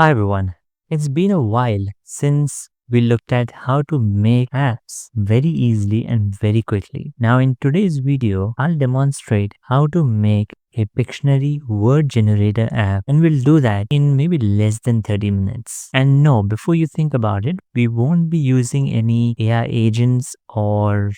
Hi everyone. It's been a while since we looked at how to make apps very easily and very quickly. Now in today's video, I'll demonstrate how to make a Pictionary word generator app, and we'll do that in maybe less than 30 minutes. And no, before you think about it, we won't be using any AI agents or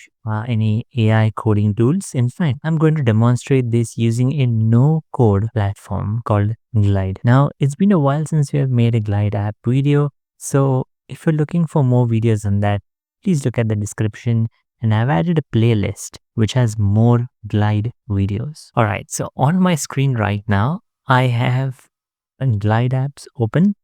any AI coding tools. In fact, I'm going to demonstrate this using a no code platform called Glide. Now, it's been a while since we have made a Glide app video. So if you're looking for more videos on that, please look at the description, and I've added a playlist which has more Glide videos. All right, so on my screen right now, I have a Glideapps open.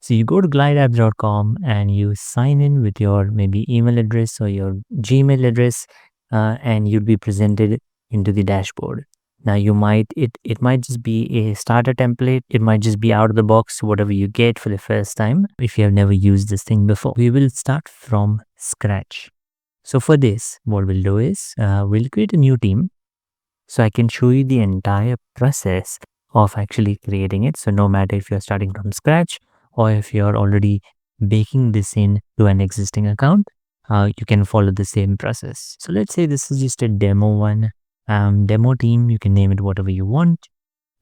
So you go to glideapps.com and you sign in with your maybe email address or your Gmail address, and you'll be presented into the dashboard. Now it might just be a starter template. It might just be out of the box, whatever you get for the first time. If you have never used this thing before, we will start from scratch. So for this, what we'll do is we'll create a new team so I can show you the entire process of actually creating it. So no matter if you're starting from scratch or if you're already baking this in to an existing account, you can follow the same process. So let's say this is just a demo one, demo team. You can name it whatever you want.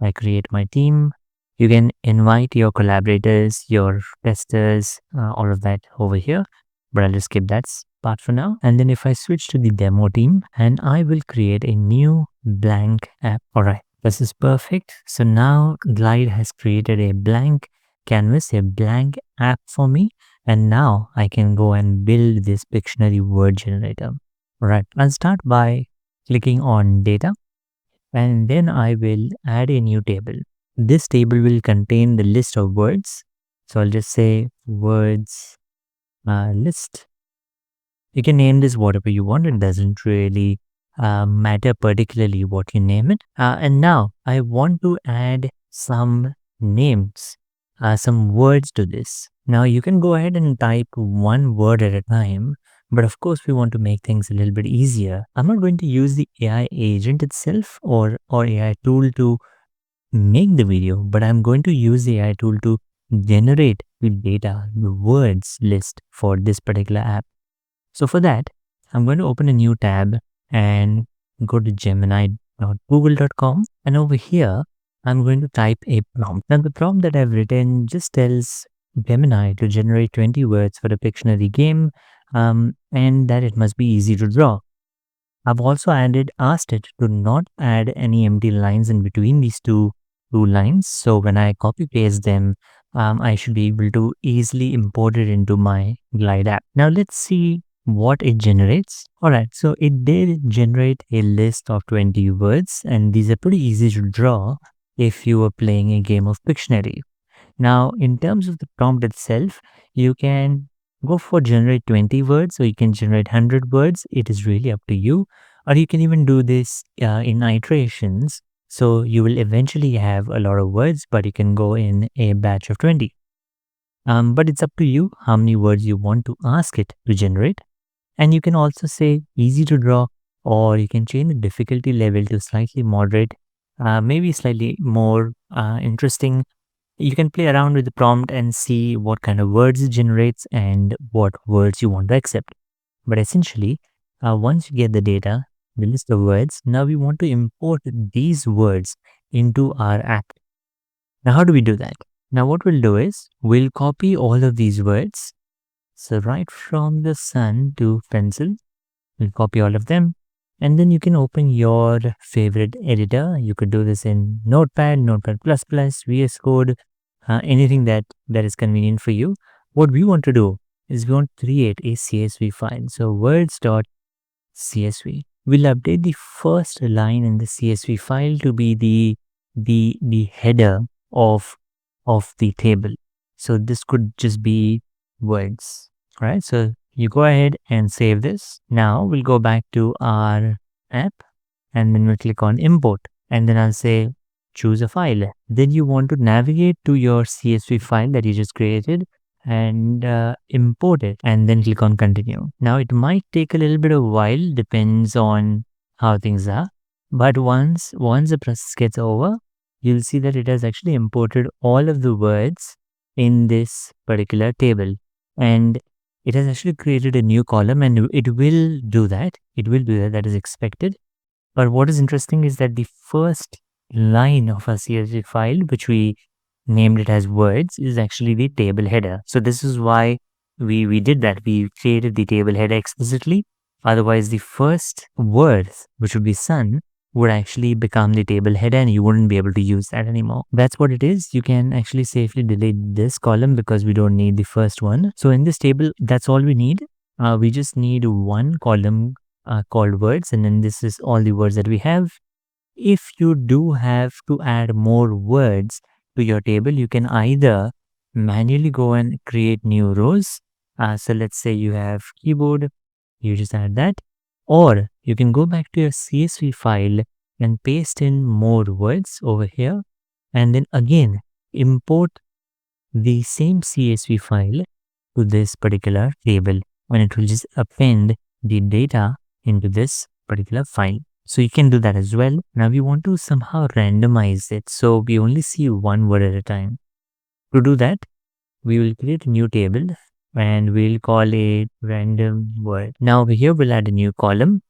I create my team. You can invite your collaborators, your testers, all of that over here, but I'll just skip that part for now. And then if I switch to the demo team, and I will create a new blank app. All right, this is perfect. So now Glide has created a blank canvas, a blank app for me. And now I can go and build this Pictionary word generator. All right, I'll start by clicking on data, and then I will add a new table. This table will contain the list of words. So I'll just say words list. You can name this whatever you want. It doesn't really matter particularly what you name it. And now I want to add some names, some words to this. Now you can go ahead and type one word at a time. But of course, we want to make things a little bit easier. I'm not going to use the AI agent itself or AI tool to make the video, but I'm going to use the AI tool to generate the data, the words list for this particular app. So for that, I'm going to open a new tab and go to gemini.google.com. And over here, I'm going to type a prompt. Now the prompt that I've written just tells Gemini to generate 20 words for a Pictionary game, and that it must be easy to draw. I've also asked it to not add any empty lines in between these two lines. So when I copy paste them, I should be able to easily import it into my Glide app. Now let's see what it generates. All right, so it did generate a list of 20 words, and these are pretty easy to draw if you are playing a game of Pictionary. Now, in terms of the prompt itself, you can go for generate 20 words, or you can generate 100 words. It is really up to you. Or you can even do this in iterations. So you will eventually have a lot of words, but you can go in a batch of 20. But it's up to you how many words you want to ask it to generate. And you can also say easy to draw, or you can change the difficulty level to slightly moderate, maybe slightly more interesting. You can play around with the prompt and see what kind of words it generates and what words you want to accept. But essentially, once you get the data, the list of words, now we want to import these words into our app. Now, how do we do that? Now, what we'll do is we'll copy all of these words. So right from the sun to pencil, we'll copy all of them. And then you can open your favorite editor. You could do this in Notepad, Notepad++, VS Code, anything that is convenient for you. What we want to do is we want to create a CSV file. So words.csv. We'll update the first line in the CSV file to be the header of the table. So this could just be words. All right. So you go ahead and save this. Now we'll go back to our app, and then we'll click on import, and then I'll say choose a file. Then you want to navigate to your CSV file that you just created and import it, and then click on continue. Now it might take a little bit of while, depends on how things are, but once the process gets over, you'll see that it has actually imported all of the words in this particular table, and it has actually created a new column, and it will do that. It will do that. That is expected. But what is interesting is that the first line of our CSV file, which we named it as words, is actually the table header. So this is why we did that. We created the table header explicitly. Otherwise, the first words, which would be sun, would actually become the table header and you wouldn't be able to use that anymore. That's what it is. You can actually safely delete this column because we don't need the first one. So in this table, that's all we need. We just need one column called words, and then this is all the words that we have. If you do have to add more words to your table, you can either manually go and create new rows. So let's say you have keyboard, you just add that, or you can go back to your CSV file and paste in more words over here, and then again import the same CSV file to this particular table, and it will just append the data into this particular file. So you can do that as well. Now we want to somehow randomize it, so we only see one word at a time. To do that, we will create a new table and we'll call it random word. Now over here we'll add a new column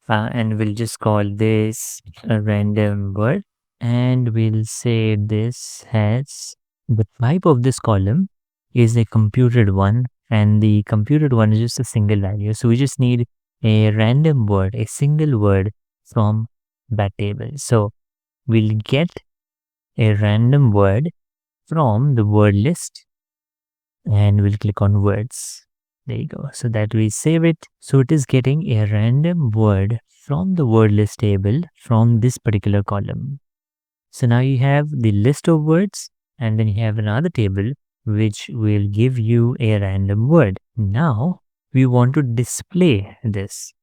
and we'll just call this a random word, and we'll say this has the type of this column is a computed one, and the computed one is just a single value. So we just need a random word, a single word from that table. So we'll get a random word from the word list and we'll click on words. There you go. So that we save it. So it is getting a random word from the word list table from this particular column. So now you have the list of words, and then you have another table which will give you a random word. Now we want to display this.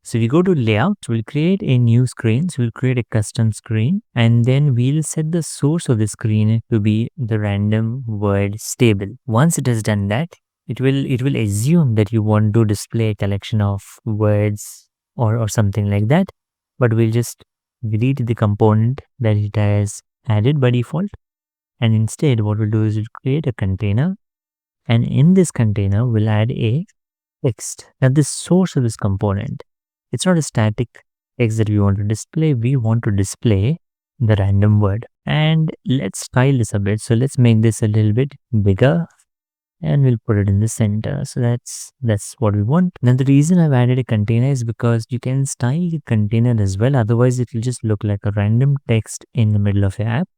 So we go to layout, we'll create a new screen. So we'll create a custom screen, and then we'll set the source of the screen to be the random words table. Once it has done that, it will assume that you want to display a collection of words or something like that, but we'll just delete the component that it has added by default, and instead what we'll do is we'll create a container, and in this container we'll add a text. Now the source of this component, it's not a static text that we want to display. We want to display the random word, and let's style this a bit. So let's make this a little bit bigger and we'll put it in the center. So that's what we want. Now the reason I've added a container is because you can style the container as well. Otherwise it will just look like a random text in the middle of your app.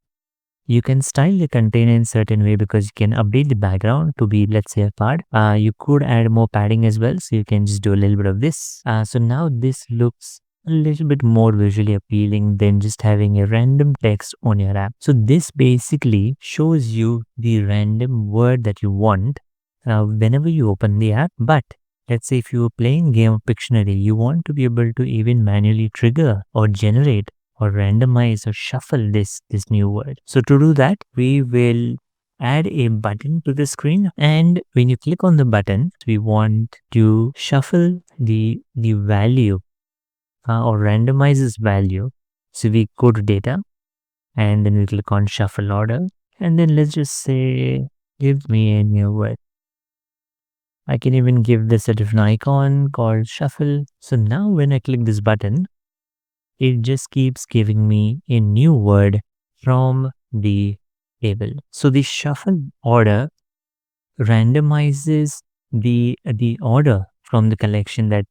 You can style the container in certain way because you can update the background to be, let's say, a card. You could add more padding as well. So you can just do a little bit of this. So now this looks a little bit more visually appealing than just having a random text on your app. So this basically shows you the random word that you want whenever you open the app. But let's say if you were playing game of Pictionary, you want to be able to even manually trigger or generate or randomize or shuffle this new word. So to do that, we will add a button to the screen, and when you click on the button, we want to shuffle the value or randomize this value. So we go to data and then we click on shuffle order, and then let's just say give me a new word. I can even give this a different icon called shuffle. So now when I click this button, it just keeps giving me a new word from the table. So the shuffle order randomizes the order from the collection that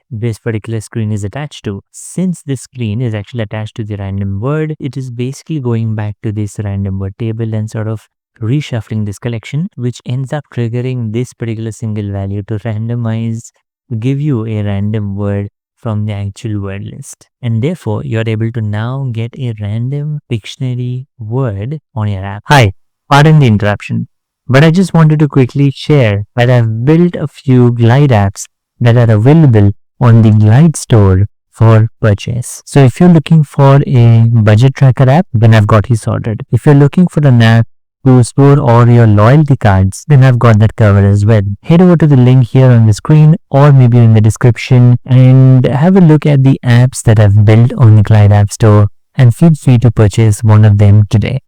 this particular screen is attached to. Since this screen is actually attached to the random word, it is basically going back to this random word table and sort of reshuffling this collection, which ends up triggering this particular single value to randomize, give you a random word from the actual word list. And therefore, you're able to now get a random Pictionary word on your app. Hi, pardon the interruption, but I just wanted to quickly share that I've built a few Glideapps that are available on the Glide store for purchase. So if you're looking for a budget tracker app, then I've got you sorted. If you're looking for an app to store all your loyalty cards, then I've got that covered as well. Head over to the link here on the screen or maybe in the description and have a look at the apps that I've built on the Glide App Store, and feel free to purchase one of them today.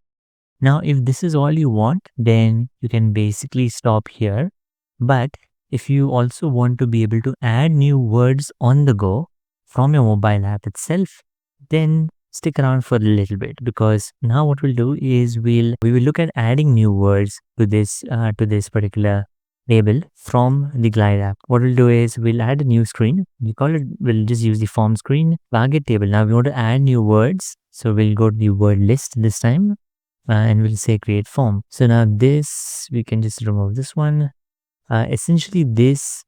Now, if this is all you want, then you can basically stop here. But if you also want to be able to add new words on the go from your mobile app itself, then stick around for a little bit, because now what we'll do is we will look at adding new words to this particular label from the Glide app. What we'll do is we'll add a new screen. We'll just use the form screen, target table. Now we want to add new words. So we'll go to the word list this time, and we'll say create form. So now this, we can just remove this one. Essentially this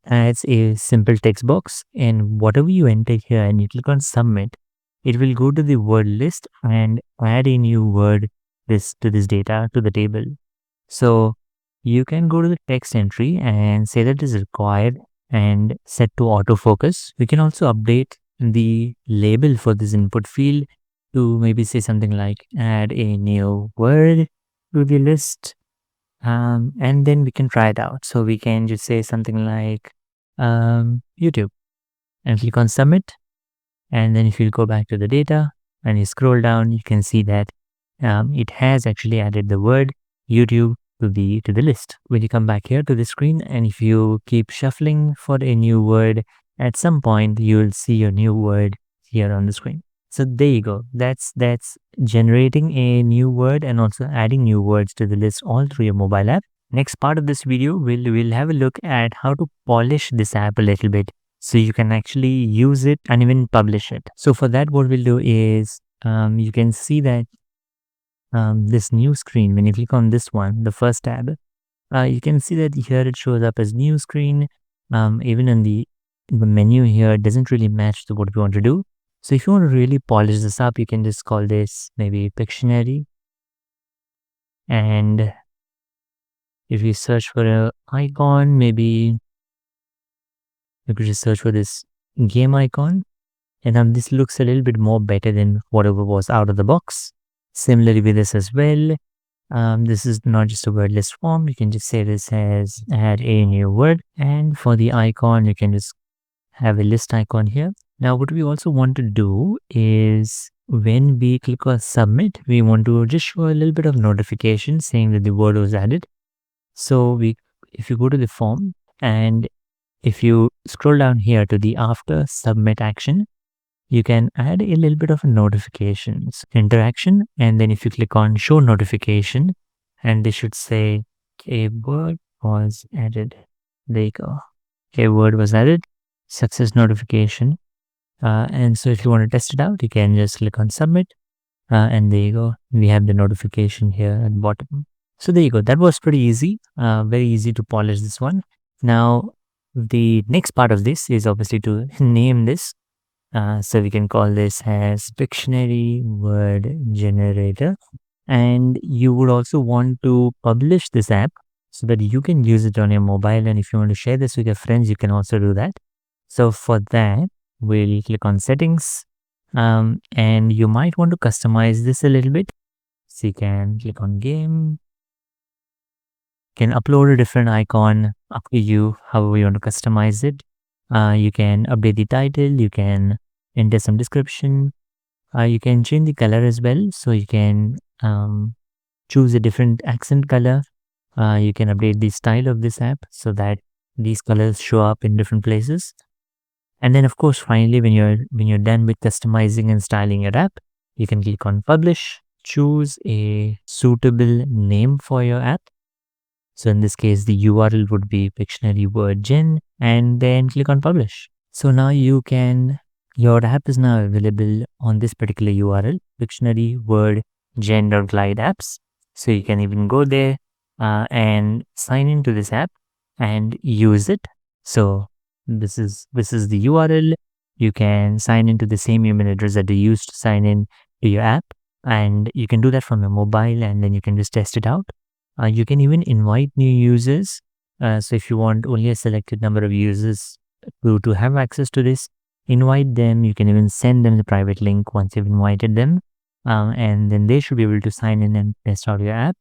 adds a simple text box, and whatever you enter here and you click on submit, it will go to the word list and add a new word to this data to the table. So you can go to the text entry and say that is required and set to autofocus. We can also update the label for this input field to maybe say something like add a new word to the list, and then we can try it out. So we can just say something like YouTube and click on submit. And then if you go back to the data and you scroll down, you can see that it has actually added the word YouTube to the list. When you come back here to the screen, and if you keep shuffling for a new word, at some point you will see your new word here on the screen. So there you go. That's generating a new word and also adding new words to the list all through your mobile app. Next part of this video, we'll have a look at how to polish this app a little bit so you can actually use it and even publish it. So for that, what we'll do is you can see that this new screen, when you click on this one, the first tab, you can see that here it shows up as new screen. Even in the menu here, it doesn't really match to what we want to do. So if you want to really polish this up, you can just call this maybe Pictionary. And if you search for an icon, maybe you could just search for this game icon. And this looks a little bit more better than whatever was out of the box. Similarly with this as well. This is not just a word list form. You can just say this as add a new word. And for the icon, you can just have a list icon here. Now, what we also want to do is when we click on submit, we want to just show a little bit of notification saying that the word was added. So if you go to the form and if you scroll down here to the after submit action, you can add a little bit of a notifications interaction. And then if you click on show notification, and they should say a word was added. There you go. A word was added, success notification. And so if you want to test it out, you can just click on submit. And there you go. We have the notification here at the bottom. So there you go. That was pretty easy. Very easy to polish this one. Now, the next part of this is obviously to name this. So we can call this as Pictionary word generator. And you would also want to publish this app so that you can use it on your mobile. And if you want to share this with your friends, you can also do that. So for that, we'll click on settings. And you might want to customize this a little bit. So you can click on game. You can upload a different icon, up to you, however you want to customize it. You can update the title, you can enter some description, you can change the color as well. So you can choose a different accent color. You can update the style of this app so that these colors show up in different places. And then of course, finally, when you're done with customizing and styling your app, you can click on publish, choose a suitable name for your app. So in this case, the URL would be Pictionary word gen, and then click on publish. So now your app is now available on this particular URL, Pictionary word gen.glideapps. So you can even go there and sign into this app and use it. So this is the URL. You can sign into the same email address that you used to sign in to your app, and you can do that from your mobile, and then you can just test it out. You can even invite new users. So if you want only a selected number of users to have access to this, invite them. You can even send them the private link once you've invited them. And then they should be able to sign in and test out your app.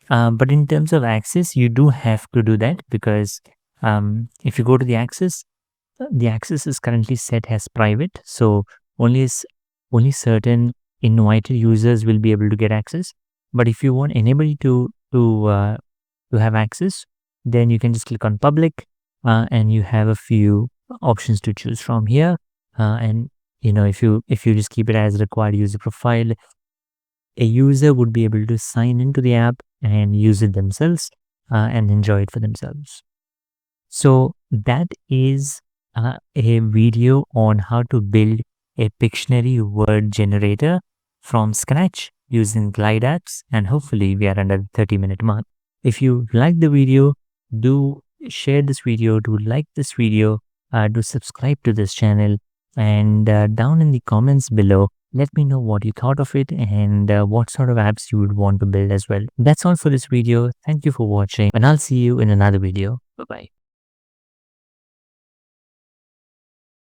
But in terms of access, you do have to do that, because if you go to the access is currently set as private. So only certain invited users will be able to get access. But if you want anybody to have access, then you can just click on public, and you have a few options to choose from here. And if you just keep it as required user profile, a user would be able to sign into the app and use it themselves, and enjoy it for themselves. So that is a video on how to build a Pictionary word generator from scratch using Glideapps, and hopefully we are under the 30-minute mark. If you like the video, do share this video, do like this video, do subscribe to this channel, and down in the comments below, let me know what you thought of it and what sort of apps you would want to build as well. That's all for this video. Thank you for watching, and I'll see you in another video. Bye-bye.